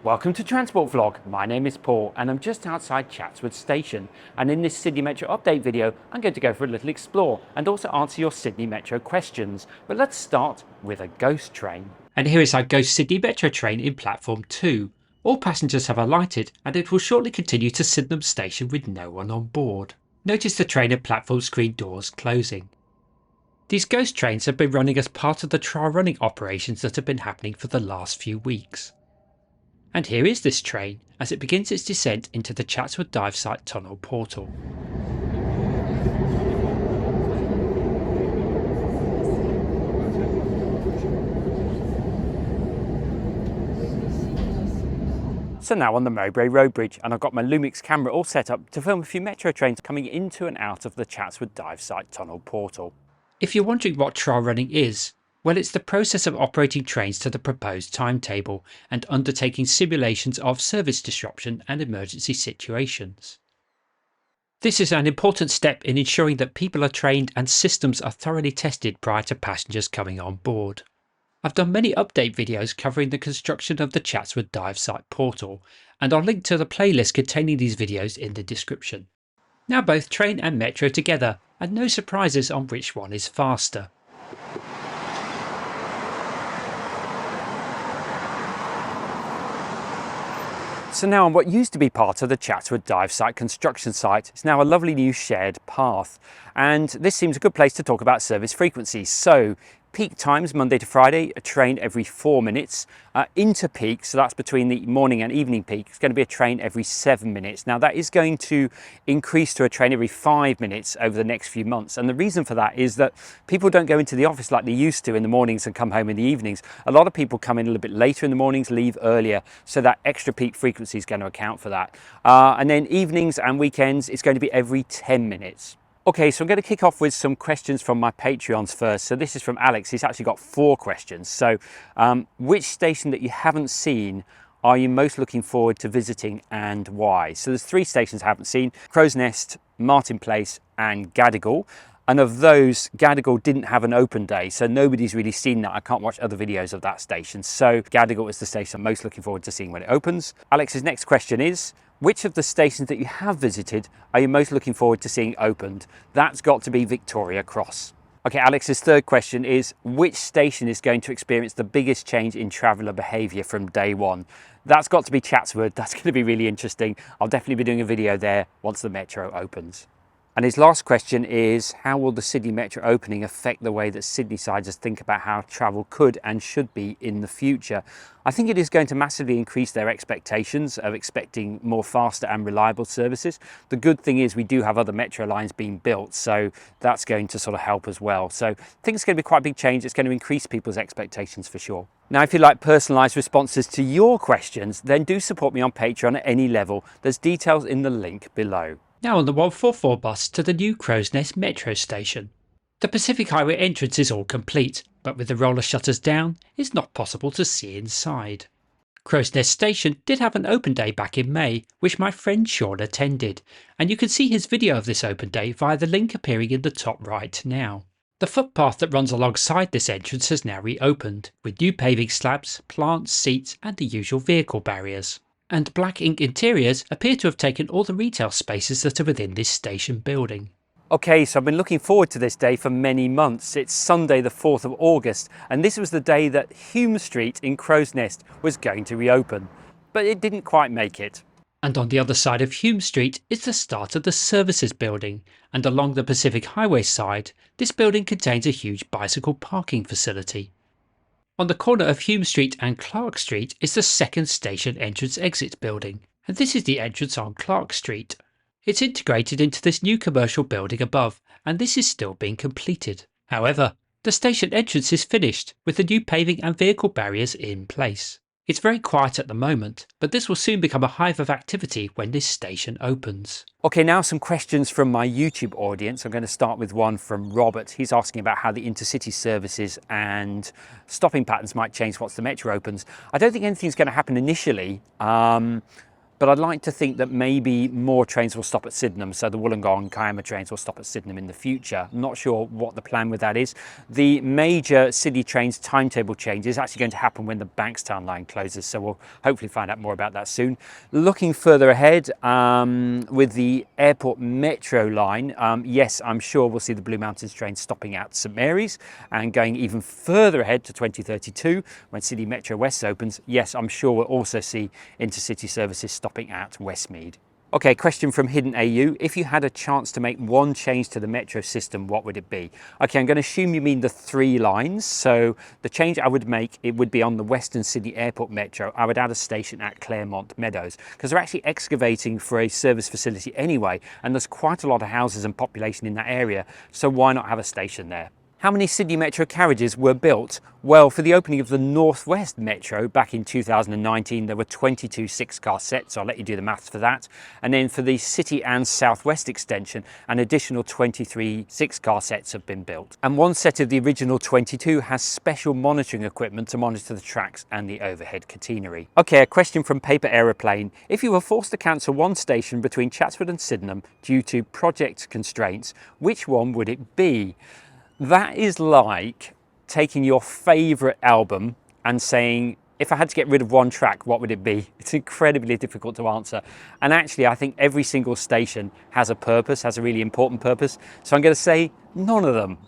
Welcome to Transport Vlog. My name is Paul and I'm just outside Chatswood Station, and in this Sydney Metro update video I'm going to go for a little explore and also answer your Sydney Metro questions. But let's start with a ghost train. And here is our ghost Sydney Metro train in platform 2. All passengers have alighted and it will shortly continue to Sydenham Station with no one on board. Notice the train and platform screen doors closing. These ghost trains have been running as part of the trial running operations that have been happening for the last few weeks. And here is this train as it begins its descent into the Chatswood Dive Site tunnel portal. So now on the Mowbray Road Bridge, and I've got my Lumix camera all set up to film a few metro trains coming into and out of the Chatswood Dive Site tunnel portal. If you're wondering what trial running is, well, it's the process of operating trains to the proposed timetable and undertaking simulations of service disruption and emergency situations. This is an important step in ensuring that people are trained and systems are thoroughly tested prior to passengers coming on board. I've done many update videos covering the construction of the Chatswood Dive Site portal, and I'll link to the playlist containing these videos in the description. Now both train and metro together, and no surprises on which one is faster. So now on what used to be part of the Chatswood Dive Site construction site, it's now a lovely new shared path. And this seems a good place to talk about service frequency. So peak times, Monday to Friday, a train every 4 minutes. Into peak, so that's between the morning and evening peak, it's going to be a train every 7 minutes. Now that is going to increase to a train every 5 minutes over the next few months. And the reason for that is that people don't go into the office like they used to in the mornings and come home in the evenings. A lot of people come in a little bit later in the mornings, leave earlier, so that extra peak frequency is going to account for that. And then evenings and weekends, it's going to be every 10 minutes. Okay, so I'm going to kick off with some questions from my Patreons first. So this is from Alex. He's actually got 4 questions. So which station that you haven't seen are you most looking forward to visiting and why? So there's 3 stations I haven't seen: Crow's Nest, Martin Place and Gadigal. And of those, Gadigal didn't have an open day, so nobody's really seen that. I can't watch other videos of that station. So Gadigal is the station I'm most looking forward to seeing when it opens. Alex's next question is, which of the stations that you have visited are you most looking forward to seeing opened? That's got to be Victoria Cross. Okay, Alex's third question is, which station is going to experience the biggest change in traveller behaviour from day one? That's got to be Chatswood. That's going to be really interesting. I'll definitely be doing a video there once the metro opens. And his last question is, how will the Sydney Metro opening affect the way that Sydneysiders think about how travel could and should be in the future? I think it is going to massively increase their expectations of expecting more faster and reliable services. The good thing is we do have other metro lines being built, so that's going to sort of help as well. So I think it's going to be quite a big change. It's going to increase people's expectations for sure. Now, if you like personalised responses to your questions, then do support me on Patreon at any level. There's details in the link below. Now on the 144 bus to the new Crow's Nest metro station. The Pacific Highway entrance is all complete, but with the roller shutters down, it's not possible to see inside. Crow's Nest Station did have an open day back in May, which my friend Sean attended, and you can see his video of this open day via the link appearing in the top right now. The footpath that runs alongside this entrance has now reopened, with new paving slabs, plants, seats and the usual vehicle barriers. And black ink interiors appear to have taken all the retail spaces that are within this station building. Okay, so I've been looking forward to this day for many months. It's Sunday the 4th of August, and this was the day that Hume Street in Crow's Nest was going to reopen. But it didn't quite make it. And on the other side of Hume Street is the start of the services building, and along the Pacific Highway side, this building contains a huge bicycle parking facility. On the corner of Hume Street and Clarke Street is the second station entrance-exit building, and this is the entrance on Clarke Street. It's integrated into this new commercial building above, and this is still being completed. However, the station entrance is finished, with the new paving and vehicle barriers in place. It's very quiet at the moment, but this will soon become a hive of activity when this station opens. Okay, now some questions from my YouTube audience. I'm going to start with one from Robert. He's asking about how the intercity services and stopping patterns might change once the metro opens. I don't think anything's going to happen initially. but I'd like to think that maybe more trains will stop at Sydenham, so the Wollongong and Kiama trains will stop at Sydenham in the future. I'm not sure what the plan with that is. The major City Trains timetable change is actually going to happen when the Bankstown line closes, so we'll hopefully find out more about that soon. Looking further ahead, with the Airport Metro line, yes, I'm sure we'll see the Blue Mountains train stopping at St Mary's, and going even further ahead to 2032 when City Metro West opens. Yes, I'm sure we'll also see intercity services stopping at Westmead. Okay, question from Hidden AU. If you had a chance to make one change to the metro system, what would it be? Okay, I'm going to assume you mean the 3 lines. So the change I would make, it would be on the Western Sydney Airport Metro. I would add a station at Claremont Meadows, because they're actually excavating for a service facility anyway, and there's quite a lot of houses and population in that area, so why not have a station there? How many Sydney Metro carriages were built? Well, for the opening of the North West Metro back in 2019, there were 22 6-car sets. I'll let you do the maths for that. And then for the City and South West extension, an additional 23 6-car sets have been built. And one set of the original 22 has special monitoring equipment to monitor the tracks and the overhead catenary. Okay, a question from Paper Aeroplane. If you were forced to cancel one station between Chatswood and Sydenham due to project constraints, which one would it be? That is like taking your favourite album and saying, if I had to get rid of one track, what would it be? It's incredibly difficult to answer. And actually, I think every single station has a purpose, has a really important purpose. So I'm going to say none of them.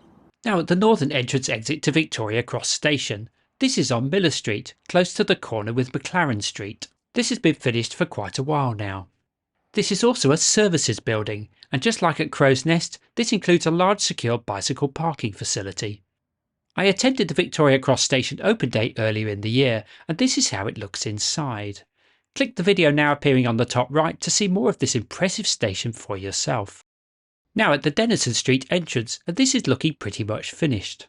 Now at the northern entrance exit to Victoria Cross Station. This is on Miller Street, close to the corner with McLaren Street. This has been finished for quite a while now. This is also a services building, and just like at Crow's Nest, this includes a large secure bicycle parking facility. I attended the Victoria Cross Station open day earlier in the year, and this is how it looks inside. Click the video now appearing on the top right to see more of this impressive station for yourself. Now at the Denison Street entrance, and this is looking pretty much finished.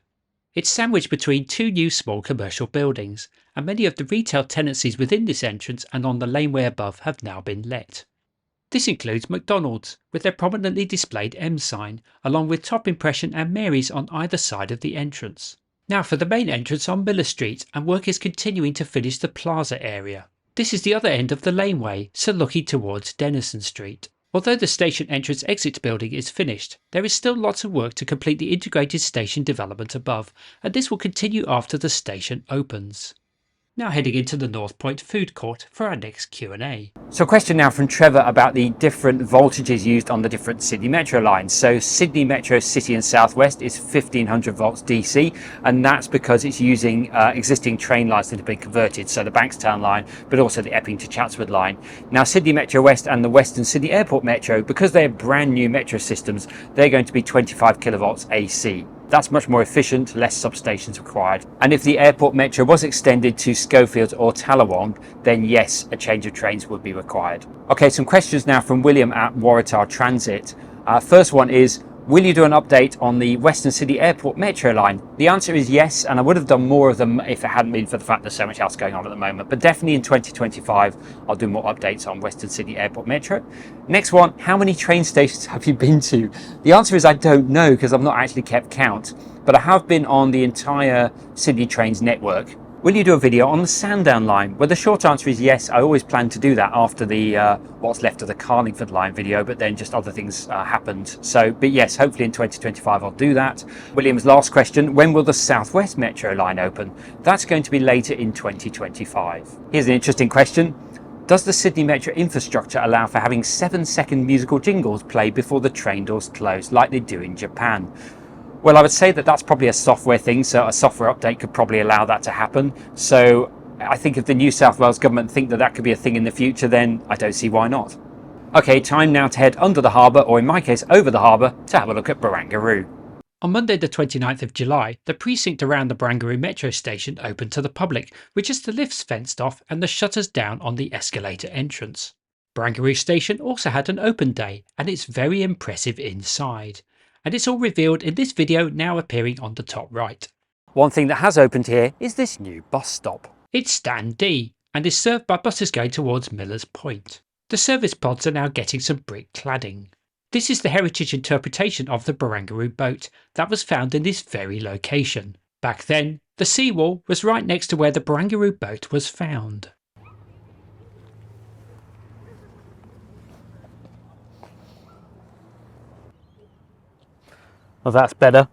It's sandwiched between 2 new small commercial buildings, and many of the retail tenancies within this entrance and on the laneway above have now been let. This includes McDonald's, with their prominently displayed M sign, along with Top Impression and Mary's on either side of the entrance. Now for the main entrance on Miller Street, and work is continuing to finish the plaza area. This is the other end of the laneway, so looking towards Denison Street. Although the station entrance exit building is finished, there is still lots of work to complete the integrated station development above, and this will continue after the station opens. Now heading into the North Point food court for our next Q&A. So a question now from Trevor about the different voltages used on the different Sydney Metro lines. So Sydney Metro City and South West is 1500 volts DC, and that's because it's using existing train lines that have been converted, so the Bankstown line, but also the Epping to Chatswood line. Now Sydney Metro West and the Western Sydney Airport Metro, because they're brand new metro systems, they're going to be 25 kilovolts AC. That's much more efficient, less substations required. And if the airport metro was extended to Schofield or Tallawong, then yes, a change of trains would be required. Okay, some questions now from William at Waratah Transit. First one is, will you do an update on the Western Sydney Airport Metro line? The answer is yes, and I would have done more of them if it hadn't been for the fact there's so much else going on at the moment. But definitely in 2025, I'll do more updates on Western Sydney Airport Metro. Next one, how many train stations have you been to? The answer is I don't know, because I've not actually kept count, but I have been on the entire Sydney Trains network. Will you do a video on the Sandown line? Well, the short answer is yes. I always plan to do that after the what's left of the Carlingford line video, but then just other things happened. So, but yes, hopefully in 2025 I'll do that. William's last question, when will the South West Metro line open? That's going to be later in 2025. Here's an interesting question. Does the Sydney Metro infrastructure allow for having 7-second musical jingles played before the train doors close, like they do in Japan? Well, I would say that that's probably a software thing, so a software update could probably allow that to happen. So I think if the New South Wales government think that that could be a thing in the future, then I don't see why not. Okay, time now to head under the harbour, or in my case over the harbour, to have a look at Barangaroo. On Monday the 29th of July, the precinct around the Barangaroo Metro station opened to the public, with just the lifts fenced off and the shutters down on the escalator entrance. Barangaroo Station also had an open day, and it's very impressive inside. And it's all revealed in this video now appearing on the top right. One thing that has opened here is this new bus stop. It's Stand D and is served by buses going towards Millers Point. The service pods are now getting some brick cladding. This is the heritage interpretation of the Barangaroo Boat that was found in this very location. Back then, the seawall was right next to where the Barangaroo Boat was found. Well, that's better.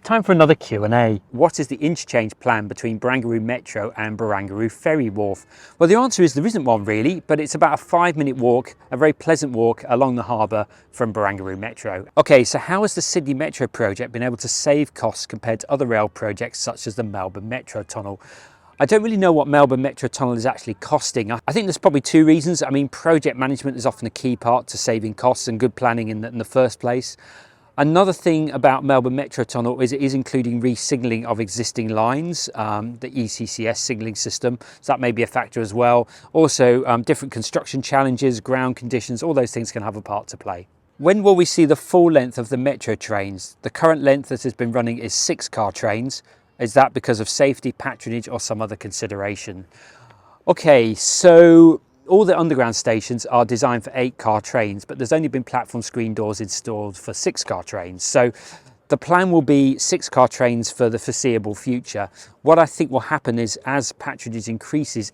Time for another Q&A. What is the interchange plan between Barangaroo Metro and Barangaroo Ferry Wharf? Well, the answer is there isn't one really, but it's about a 5-minute walk, a very pleasant walk along the harbour from Barangaroo Metro. Okay, so how has the Sydney Metro project been able to save costs compared to other rail projects such as the Melbourne Metro Tunnel? I don't really know what Melbourne Metro Tunnel is actually costing. I think there's probably two reasons. I mean, project management is often a key part to saving costs and good planning in the first place. Another thing about Melbourne Metro Tunnel is it is including re-signalling of existing lines, the ECCS signalling system, so that may be a factor as well. Also, different construction challenges, ground conditions, all those things can have a part to play. When will we see the full length of the Metro trains? The current length that has been running is 6-car trains. Is that because of safety, patronage, or some other consideration? Okay, so all the underground stations are designed for 8-car trains, but there's only been platform screen doors installed for 6-car trains. So the plan will be 6-car trains for the foreseeable future. What I think will happen is as patronage increases,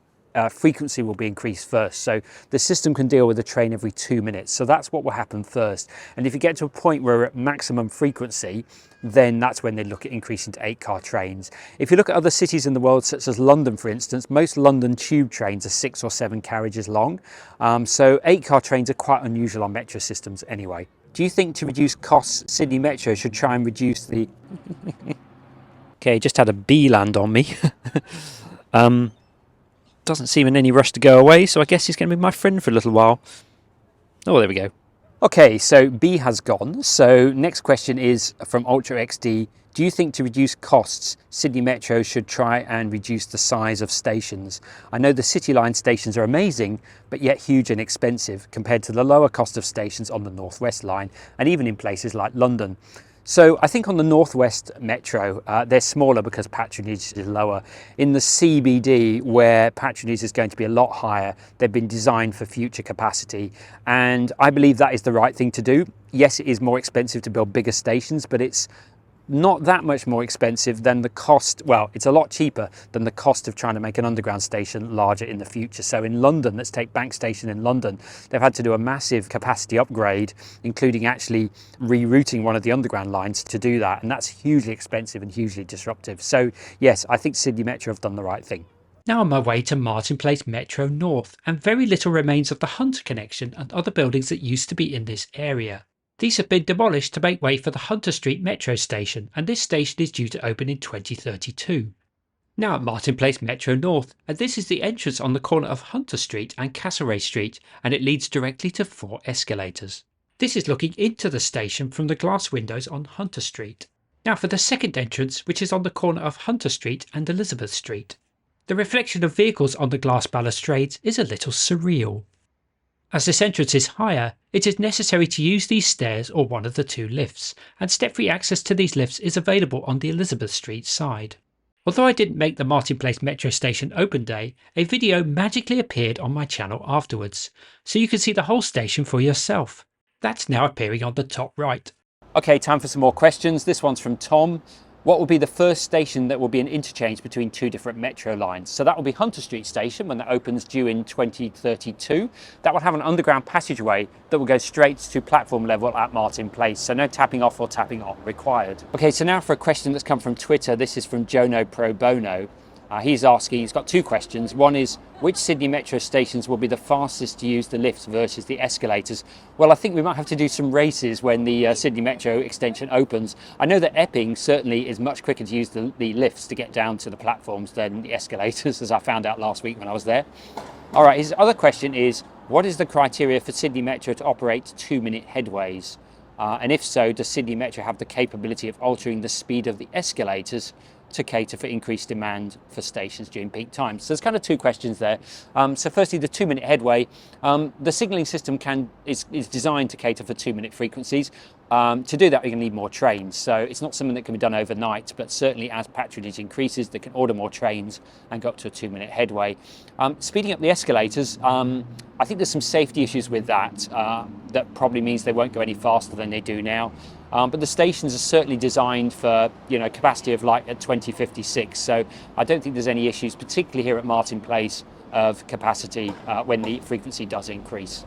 frequency will be increased first. So the system can deal with a train every 2 minutes. So that's what will happen first. And if you get to a point where we're at maximum frequency, then that's when they look at increasing to 8-car trains. If you look at other cities in the world, such as London, for instance, most London tube trains are 6 or 7 carriages long. So 8-car trains are quite unusual on metro systems anyway. Do you think to reduce costs, Sydney Metro should try and reduce the... Okay, just had a bee land on me. Doesn't seem in any rush to go away, so I guess he's going to be my friend for a little while. Oh, there we go. Okay, so B has gone. So next question is from Ultra XD. Do you think to reduce costs, Sydney Metro should try and reduce the size of stations? I know the City Line stations are amazing, but yet huge and expensive compared to the lower cost of stations on the North West Line and even in places like London. So I think on the Northwest Metro, they're smaller because patronage is lower. In the CBD, where patronage is going to be a lot higher, they've been designed for future capacity. And I believe that is the right thing to do. Yes, it is more expensive to build bigger stations, but it's not that much more expensive than the cost. Well, it's a lot cheaper than the cost of trying to make an underground station larger in the future. So in London, let's take Bank Station in London, they've had to do a massive capacity upgrade, including actually rerouting one of the underground lines to do that. And that's hugely expensive and hugely disruptive. So yes, I think Sydney Metro have done the right thing. Now on my way to Martin Place Metro North, and very little remains of the Hunter connection and other buildings that used to be in this area. These have been demolished to make way for the Hunter Street Metro Station, and this station is due to open in 2032. Now at Martin Place Metro North, and this is the entrance on the corner of Hunter Street and Castlereagh Street, and it leads directly to 4 escalators. This is looking into the station from the glass windows on Hunter Street. Now for the second entrance, which is on the corner of Hunter Street and Elizabeth Street. The reflection of vehicles on the glass balustrades is a little surreal. As this entrance is higher, it is necessary to use these stairs or one of the 2 lifts, and step-free access to these lifts is available on the Elizabeth Street side. Although I didn't make the Martin Place Metro Station open day, a video magically appeared on my channel afterwards, so you can see the whole station for yourself. That's now appearing on the top right. Okay, time for some more questions. This one's from Tom. What will be the first station that will be an interchange between 2 different metro lines? So that will be Hunter Street Station when that opens due in 2032. That will have an underground passageway that will go straight to platform level at Martin Place. So no tapping off or tapping on required. Okay, so now for a question that's come from Twitter. This is from Jono Pro Bono. He's asking, he's got 2 questions. One is, which Sydney Metro stations will be the fastest to use the lifts versus the escalators? Well, I think we might have to do some races when the Sydney Metro extension opens. I know that Epping certainly is much quicker to use the lifts to get down to the platforms than the escalators, as I found out last week when I was there. All right, his other question is, what is the criteria for Sydney Metro to operate 2-minute headways? And if so, does Sydney Metro have the capability of altering the speed of the escalators to cater for increased demand for stations during peak times? So there's kind of 2 questions there. So firstly, the 2-minute headway. The signalling system is designed to cater for 2-minute frequencies. To do that, we're going to need more trains. So it's not something that can be done overnight, but certainly as patronage increases, they can order more trains and go up to a 2-minute headway. Speeding up the escalators, I think there's some safety issues with that. That probably means they won't go any faster than they do now. But the stations are certainly designed for, capacity of like at 2056. So I don't think there's any issues, particularly here at Martin Place, of capacity when the frequency does increase.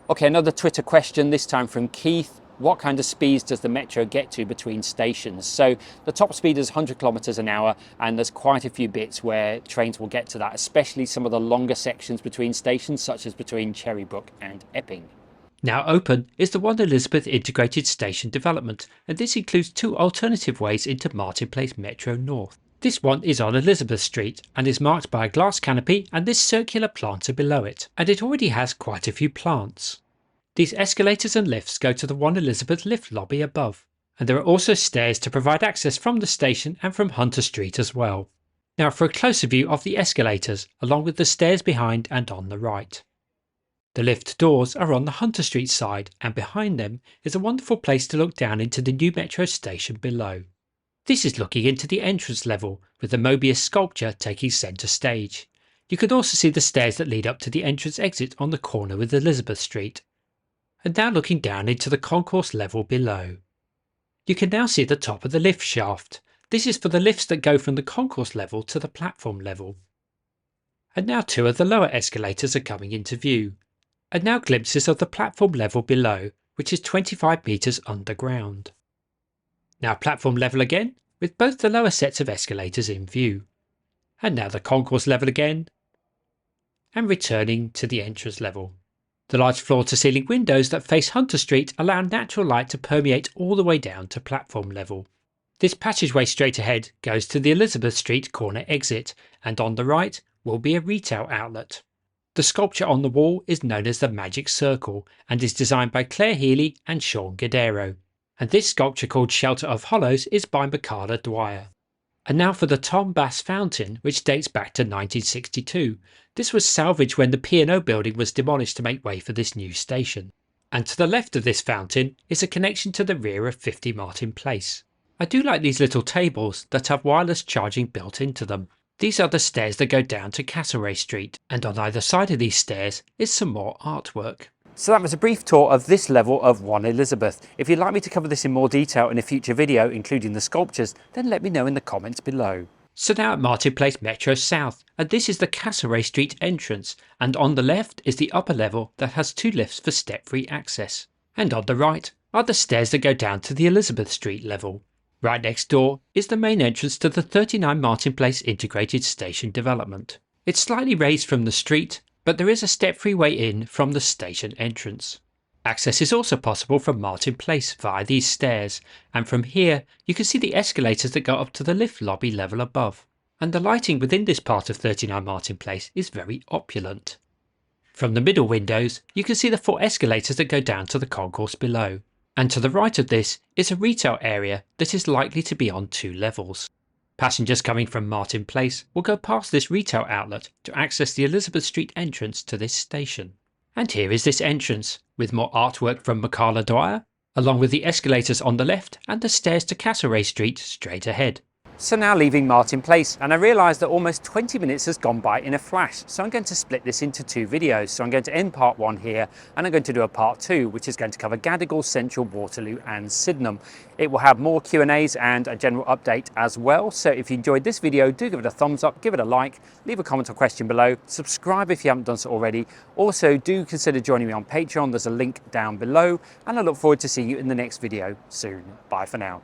Okay, another Twitter question, this time from Keith. what kind of speeds does the metro get to between stations. So the top speed is 100 kilometers an hour, and there's quite a few bits where trains will get to that, especially some of the longer sections between stations, such as between Cherrybrook and Epping. Now open is the One Elizabeth Integrated Station development, and this includes two alternative ways into Martin Place Metro North. This one is on Elizabeth Street and is marked by a glass canopy and this circular planter below it, and it already has quite a few plants. These escalators and lifts go to the One Elizabeth lift lobby above, and there are also stairs to provide access from the station and from Hunter Street as well. Now for a closer view of the escalators, along with the stairs behind and on the right. The lift doors are on the Hunter Street side, and behind them is a wonderful place to look down into the new metro station below. This is looking into the entrance level, with the Mobius sculpture taking centre stage. You can also see the stairs that lead up to the entrance exit on the corner with Elizabeth Street. And now looking down into the concourse level below. You can now see the top of the lift shaft. This is for the lifts that go from the concourse level to the platform level. And now two of the lower escalators are coming into view. And now glimpses of the platform level below, which is 25 metres underground. Now platform level again, with both the lower sets of escalators in view. And now the concourse level again, and returning to the entrance level. The large floor-to-ceiling windows that face Hunter Street allow natural light to permeate all the way down to platform level. This passageway straight ahead goes to the Elizabeth Street corner exit, and on the right will be a retail outlet. The sculpture on the wall is known as the Magic Circle and is designed by Claire Healy and Sean Gadero. And this sculpture called Shelter of Hollows is by Michaela Dwyer. And now for the Tom Bass Fountain, which dates back to 1962. This was salvaged when the P&O building was demolished to make way for this new station. And to the left of this fountain is a connection to the rear of 50 Martin Place. I do like these little tables that have wireless charging built into them. These are the stairs that go down to Castlereagh Street, and on either side of these stairs is some more artwork. So that was a brief tour of this level of One Elizabeth. If you'd like me to cover this in more detail in a future video, including the sculptures, then let me know in the comments below. So now at Martin Place Metro South, and this is the Castlereagh Street entrance, and on the left is the upper level that has two lifts for step-free access. And on the right are the stairs that go down to the Elizabeth Street level. Right next door is the main entrance to the 39 Martin Place Integrated Station development. It's slightly raised from the street, but there is a step-free way in from the station entrance. Access is also possible from Martin Place via these stairs, and from here you can see the escalators that go up to the lift lobby level above. And the lighting within this part of 39 Martin Place is very opulent. From the middle windows you can see the 4 escalators that go down to the concourse below. And to the right of this is a retail area that is likely to be on 2 levels. Passengers coming from Martin Place will go past this retail outlet to access the Elizabeth Street entrance to this station. And here is this entrance, with more artwork from Michaela Dwyer, along with the escalators on the left and the stairs to Castlereagh Street straight ahead. So now leaving Martin Place, and I realise that almost 20 minutes has gone by in a flash, so I'm going to split this into 2 videos. So I'm going to end part 1 here, and I'm going to do a part 2, which is going to cover Gadigal, Central, Waterloo and Sydenham. It will have more Q&As and a general update as well. So if you enjoyed this video, do give it a thumbs up, give it a like, leave a comment or question below, subscribe if you haven't done so already. Also do consider joining me on Patreon, there's a link down below, and I look forward to seeing you in the next video soon. Bye for now.